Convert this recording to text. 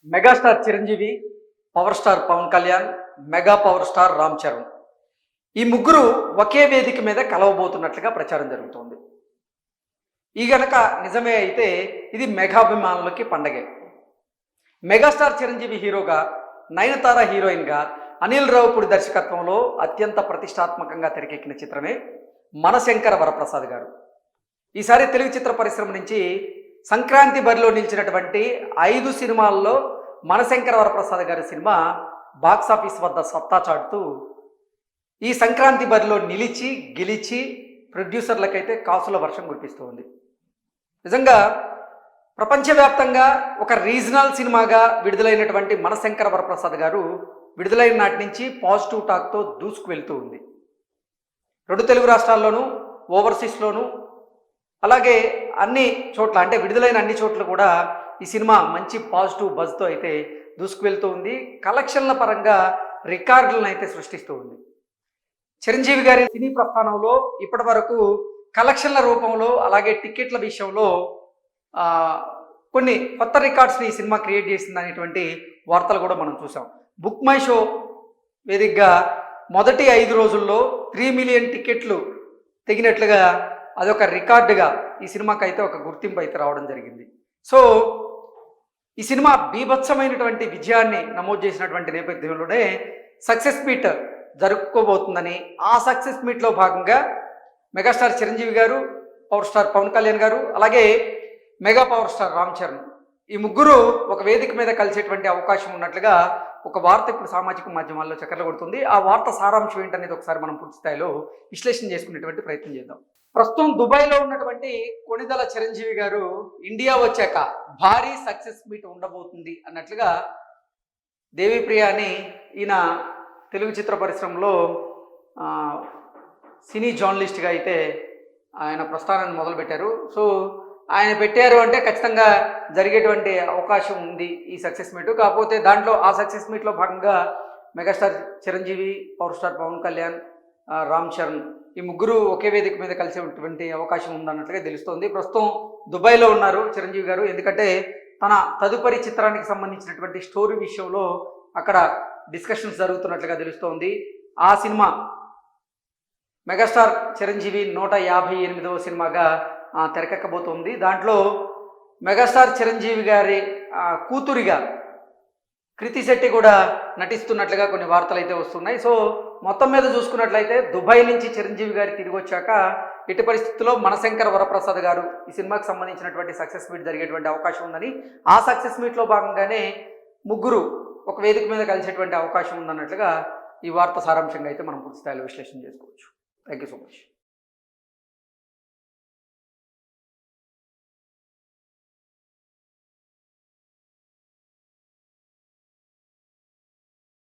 Megastar Chiranjeevi, power star Pawan Kalyan, mega power star Ram Charan ఈ ముగ్గురు ఒకే వేదిక మీద కలవబోతున్నట్లుగా ప్రచారం జరుగుతోంది. ఈ గనక నిజమే అయితే ఇది మెగాభిమానులకి పండగే. మెగాస్టార్ చిరంజీవి హీరోగా, నయనతార హీరోయిన్గా, అనిల్ రావుపూడి దర్శకత్వంలో అత్యంత ప్రతిష్టాత్మకంగా తెరకెక్కిన చిత్రమే మనశంకర వరప్రసాద్ గారు. ఈసారి తెలుగు చిత్ర పరిశ్రమ నుంచి సంక్రాంతి బరిలో నిలిచినటువంటి 5 సినిమాల్లో మనశంకర వరప్రసాద్ గారి సినిమా బాక్సాఫీస్ వద్ద సత్తా చాటుతూ ఈ సంక్రాంతి బరిలో నిలిచి గెలిచి ప్రొడ్యూసర్లకైతే కాసుల వర్షం కురిపిస్తూ ఉంది. నిజంగా ప్రపంచవ్యాప్తంగా ఒక రీజనల్ సినిమాగా విడుదలైనటువంటి మనశంకర వరప్రసాద్ గారు విడుదలైన నాటి నుంచి పాజిటివ్ టాక్తో దూసుకు వెళ్తూ ఉంది. 2 తెలుగు రాష్ట్రాల్లోనూ, ఓవర్సీస్లోనూ, అలాగే అన్ని చోట్ల అంటే విడుదలైన అన్ని చోట్ల కూడా ఈ సినిమా మంచి పాజిటివ్ బజ్తో అయితే దూసుకు వెళ్తూ ఉంది. కలెక్షన్ల పరంగా రికార్డులను అయితే సృష్టిస్తూ ఉంది. చిరంజీవి గారి సినీ ప్రస్థానంలో ఇప్పటి వరకు కలెక్షన్ల రూపంలో అలాగే టికెట్ల విషయంలో కొన్ని కొత్త రికార్డ్స్ని ఈ సినిమా క్రియేట్ చేసింది అనేటువంటి వార్తలు కూడా మనం చూసాం. బుక్ మై షో వేదికగా మొదటి 5 రోజుల్లో 3 మిలియన్ టికెట్లు తెగినట్లుగా అదొక రికార్డుగా ఈ సినిమాకి అయితే ఒక గుర్తింపు అయితే రావడం జరిగింది. సో ఈ సినిమా బీభత్సమైనటువంటి విజయాన్ని నమోదు చేసినటువంటి నేపథ్యంలోనే సక్సెస్ మీట్ జరుపుకోబోతుందని, ఆ సక్సెస్ మీట్లో భాగంగా మెగాస్టార్ చిరంజీవి గారు, పవర్ స్టార్ పవన్ కళ్యాణ్ గారు, అలాగే mega power star Ram Charan ఈ ముగ్గురు ఒక వేదిక మీద కలిసేటువంటి అవకాశం ఉన్నట్లుగా ఒక వార్త ఇప్పుడు సామాజిక మాధ్యమాల్లో చక్కర్లు కొడుతుంది. ఆ వార్త సారాంశం ఏంటనేది ఒకసారి మనం పూర్తి స్థాయిలో విశ్లేషణ చేసుకునేటువంటి ప్రయత్నం చేద్దాం. ప్రస్తుతం దుబాయ్లో ఉన్నటువంటి కొణిదల చిరంజీవి గారు ఇండియా వచ్చాక భారీ సక్సెస్ మీట్ ఉండబోతుంది అన్నట్లుగా దేవిప్రియ అని ఈయన తెలుగు చిత్ర పరిశ్రమలో సినీ జర్నలిస్ట్గా అయితే ఆయన ప్రస్థానాన్ని మొదలుపెట్టారు. సో ఆయన పెట్టారు అంటే ఖచ్చితంగా జరిగేటువంటి అవకాశం ఉంది ఈ సక్సెస్ మీట్. కాకపోతే దాంట్లో ఆ సక్సెస్ మీట్లో భాగంగా megastar Chiranjeevi, power star Pawan Kalyan, Ram Charan ఈ ముగ్గురు ఒకే వేదిక మీద కలిసేటువంటి అవకాశం ఉందన్నట్లుగా తెలుస్తోంది. ప్రస్తుతం దుబాయ్లో ఉన్నారు చిరంజీవి గారు. ఎందుకంటే తన తదుపరి చిత్రానికి సంబంధించినటువంటి స్టోరీ విషయంలో అక్కడ డిస్కషన్స్ జరుగుతున్నట్లుగా తెలుస్తోంది. ఆ సినిమా మెగాస్టార్ చిరంజీవి 158వ సినిమాగా తెరకెక్కబోతోంది. దాంట్లో మెగాస్టార్ చిరంజీవి గారి కూతురిగా కృతి శెట్టి కూడా నటిస్తున్నట్లుగా కొన్ని వార్తలు అయితే వస్తున్నాయి. సో మొత్తం మీద చూసుకున్నట్లయితే దుబాయ్ నుంచి చిరంజీవి గారి తిరిగి వచ్చాక ఎట్టి పరిస్థితుల్లో మనశంకర వరప్రసాద్ గారు ఈ సినిమాకి సంబంధించినటువంటి సక్సెస్ మీట్ జరిగేటువంటి అవకాశం ఉందని, ఆ సక్సెస్ మీట్లో భాగంగానే ముగ్గురు ఒక వేదిక మీద కలిసేటువంటి అవకాశం ఉందన్నట్లుగా ఈ వార్త సారాంశంగా అయితే మనం పూర్తి స్థాయిలో విశ్లేషణ చేసుకోవచ్చు. Thank you so much.